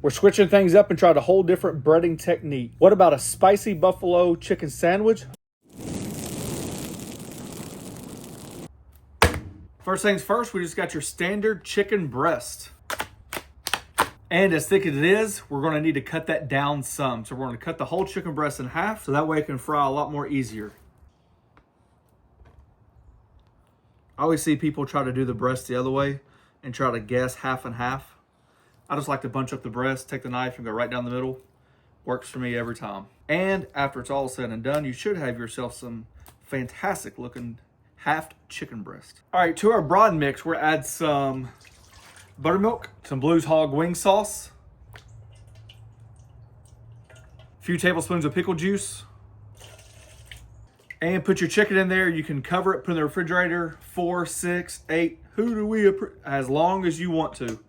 We're switching things up and tried a whole different breading technique. What about a spicy buffalo chicken sandwich? First things first, we just got your standard chicken breast. And as thick as it is, we're gonna need to cut that down some. So we're gonna cut the whole chicken breast in half so that way it can fry a lot more easier. I always see people try to do the breast the other way and try to guess half and half. I just like to bunch up the breast, take the knife and go right down the middle. Works for me every time. And after it's all said and done, you should have yourself some fantastic looking halved chicken breast. All right, to our broth mix, we're add some buttermilk, some Blues Hog wing sauce, a few tablespoons of pickle juice, and put your chicken in there. You can cover it, put it in the refrigerator, 4, 6, 8, as long as you want to.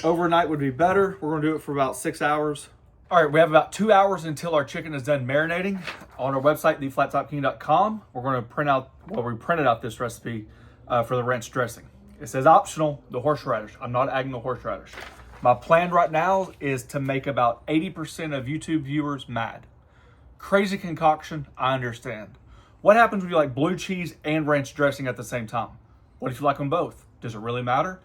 Overnight would be better. We're gonna do it for about 6 hours. All right, we have about 2 hours until our chicken is done marinating. On our website, theflattopking.com, we're gonna print out, well, we printed out this recipe for the ranch dressing. It says optional, the horseradish. I'm not adding the horseradish. My plan right now is to make about 80% of YouTube viewers mad. Crazy concoction, I understand. What happens when you like blue cheese and ranch dressing at the same time? What if you like them both? Does it really matter?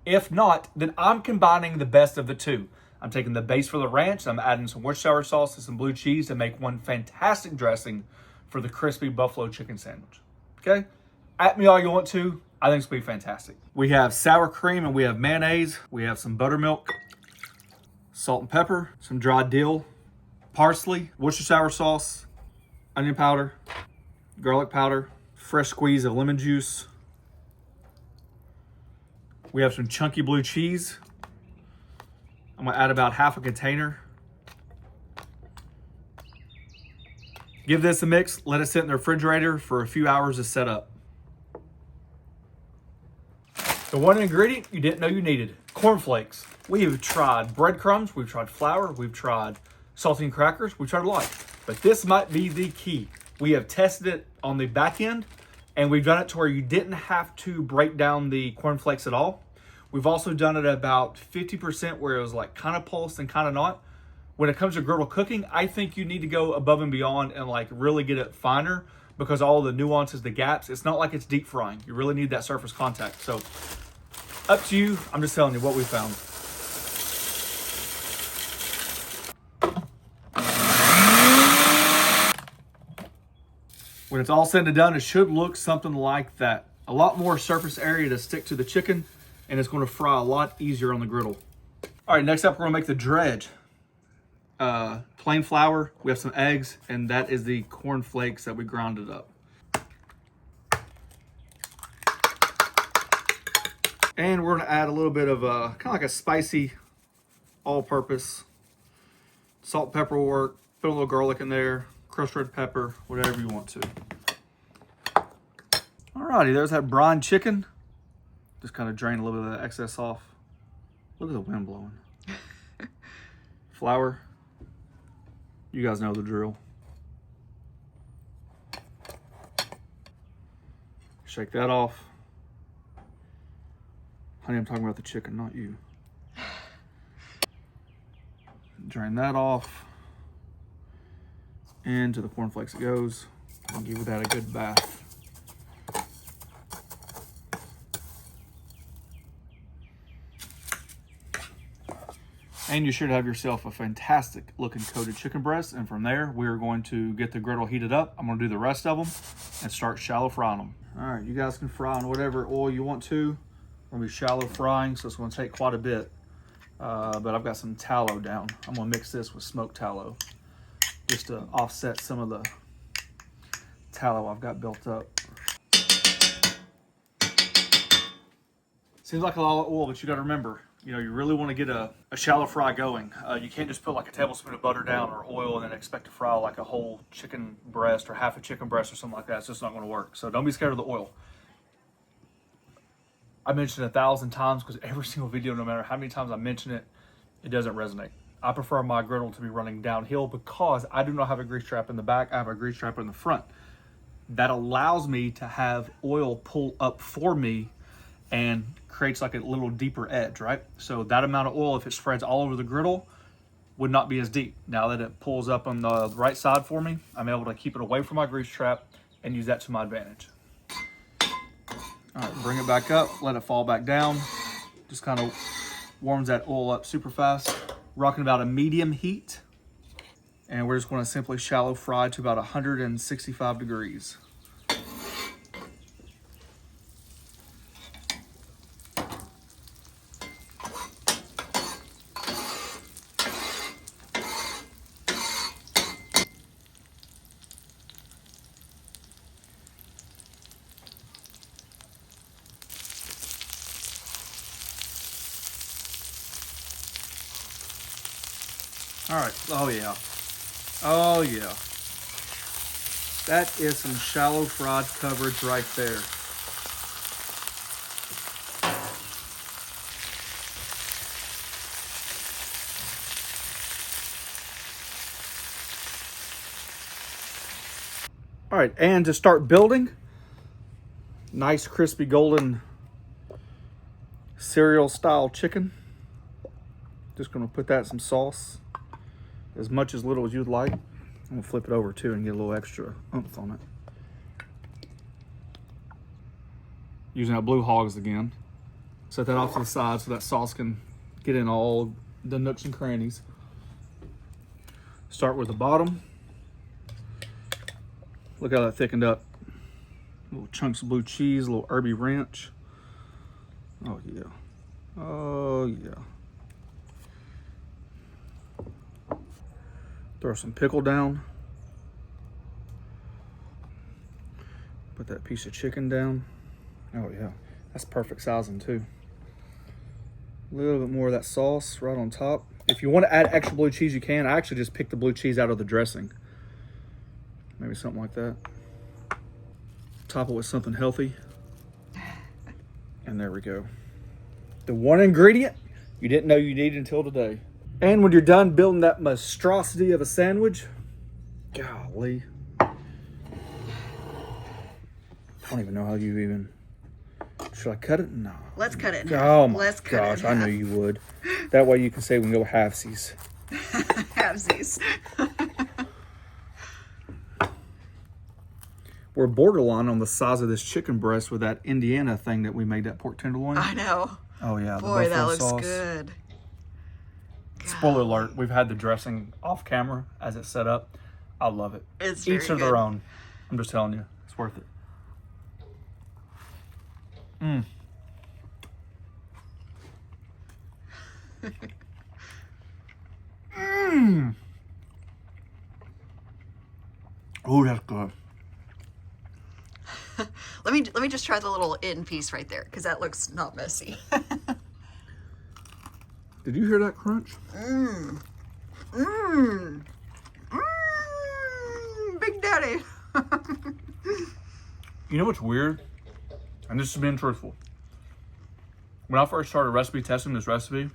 If not, then I'm combining the best of the two. I'm taking the base for the ranch, I'm adding some Worcestershire sauce and some blue cheese to make one fantastic dressing for the crispy buffalo chicken sandwich. Okay? At me all you want to. I think it's gonna be fantastic. We have sour cream and we have mayonnaise. We have some buttermilk, salt and pepper, some dried dill, parsley, Worcestershire sauce, onion powder, garlic powder, fresh squeeze of lemon juice. We have some chunky blue cheese. I'm gonna add about half a container. Give this a mix, let it sit in the refrigerator for a few hours to set up. The one ingredient you didn't know you needed, cornflakes. We have tried breadcrumbs, we've tried flour, we've tried saltine crackers, we've tried a lot. But this might be the key. We have tested it on the back end and we've done it to where you didn't have to break down the cornflakes at all. We've also done it about 50% where it was like kind of pulsed and kind of not. When it comes to griddle cooking, I think you need to go above and beyond and like really get it finer because all the nuances, the gaps, it's not like it's deep frying. You really need that surface contact. So up to you, I'm just telling you what we found. When it's all said and done, it should look something like that. A lot more surface area to stick to the chicken and it's gonna fry a lot easier on the griddle. All right, next up, we're gonna make the dredge. Plain flour, we have some eggs, and that is the corn flakes that we grounded up. And we're gonna add a little bit of kind of like a spicy all-purpose. Salt, pepper will work, put a little garlic in there, crushed red pepper, whatever you want to. Alrighty, there's that brine chicken. Just kind of drain a little bit of the excess off. Look at the wind blowing. Flour. You guys know the drill. Shake that off. Honey, I'm talking about the chicken, not you. Drain that off. Into the cornflakes it goes. And give that a good bath. And you should have yourself a fantastic looking coated chicken breast. And from there, we're going to get the griddle heated up. I'm gonna do the rest of them and start shallow frying them. All right, you guys can fry on whatever oil you want to. We're gonna be shallow frying, so it's gonna take quite a bit. But I've got some tallow down. I'm gonna mix this with smoked tallow just to offset some of the tallow I've got built up. Seems like a lot of oil, but you gotta remember, you know, you really want to get a shallow fry going. You can't just put like a tablespoon of butter down or oil and then expect to fry like a whole chicken breast or half a chicken breast or something like that. It's just not going to work. So don't be scared of the oil. I mentioned it 1,000 times because every single video, no matter how many times I mention it, it doesn't resonate. I prefer my griddle to be running downhill because I do not have a grease trap in the back. I have a grease trap in the front. That allows me to have oil pull up for me and creates like a little deeper edge, right? So that amount of oil, if it spreads all over the griddle, would not be as deep. Now that it pulls up on the right side for me, I'm able to keep it away from my grease trap and use that to my advantage. All right, bring it back up, let it fall back down. Just kind of warms that oil up super fast. Rocking about a medium heat. And we're just gonna simply shallow fry to about 165 degrees. All right, oh yeah. Oh yeah. That is some shallow fried coverage right there. All right, and to start building, nice crispy golden cereal style chicken. Just gonna put that in some sauce. As much as little as you'd like. I'm gonna flip it over too and get a little extra oomph on it. Using that Blue Hogs again. Set that off to the side so that sauce can get in all the nooks and crannies. Start with the bottom. Look how that thickened up. Little chunks of blue cheese, a little herby ranch. Oh yeah. Oh yeah. Throw some pickle down. Put that piece of chicken down. Oh yeah, that's perfect sizing too. A little bit more of that sauce right on top. If you want to add extra blue cheese, you can. I actually just picked the blue cheese out of the dressing. Maybe something like that. Top it with something healthy. And there we go. The one ingredient you didn't know you needed until today. And when you're done building that monstrosity of a sandwich, golly. I don't even know how you even, should I cut it? No. Let's cut it in half. Oh my Let's cut gosh, it in half. I knew you would. That way you can say we can go halvesies. Halvesies. We're borderline on the size of this chicken breast with that Indiana thing that we made, that pork tenderloin. I know. Oh yeah, Boy, that looks sauce. good. Spoiler alert, we've had the dressing off camera as it's set up. I love it. It's Each very of their good. own. I'm just telling you, it's worth it. Mmm. Mmm. Oh, that's good. Let me just try the little in piece right there, because that looks not messy. Did you hear that crunch? Mmm. Mmm. Mmm. Big Daddy. You know what's weird? And this is being truthful. When I first started recipe testing this recipe,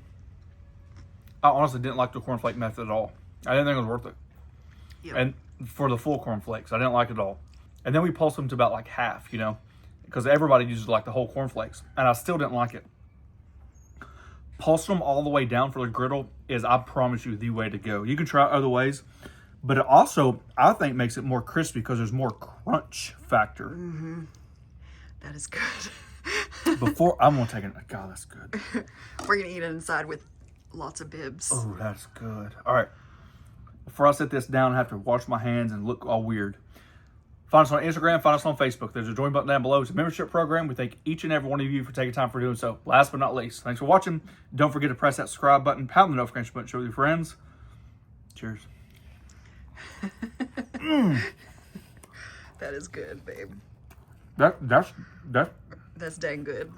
I honestly didn't like the cornflake method at all. I didn't think it was worth it. Yep. And for the full cornflakes, I didn't like it at all. And then we pulsed them to about like half, you know, because everybody uses like the whole cornflakes, and I still didn't like it. Pulsing them all the way down for the griddle is, I promise you, the way to go. You can try other ways, but it also, I think, makes it more crispy because there's more crunch factor. Mm-hmm. That is good. Before, I'm gonna take it. God, that's good. We're gonna eat it inside with lots of bibs. Oh, that's good. All right. Before I set this down, I have to wash my hands and look all weird. Find us on Instagram, find us on Facebook. There's a join button down below. It's a membership program. We thank each and every one of you for taking time for doing so. Last but not least, thanks for watching. Don't forget to press that subscribe button, pound the notification button, share with your friends. Cheers. That is good, babe. That's That's dang good.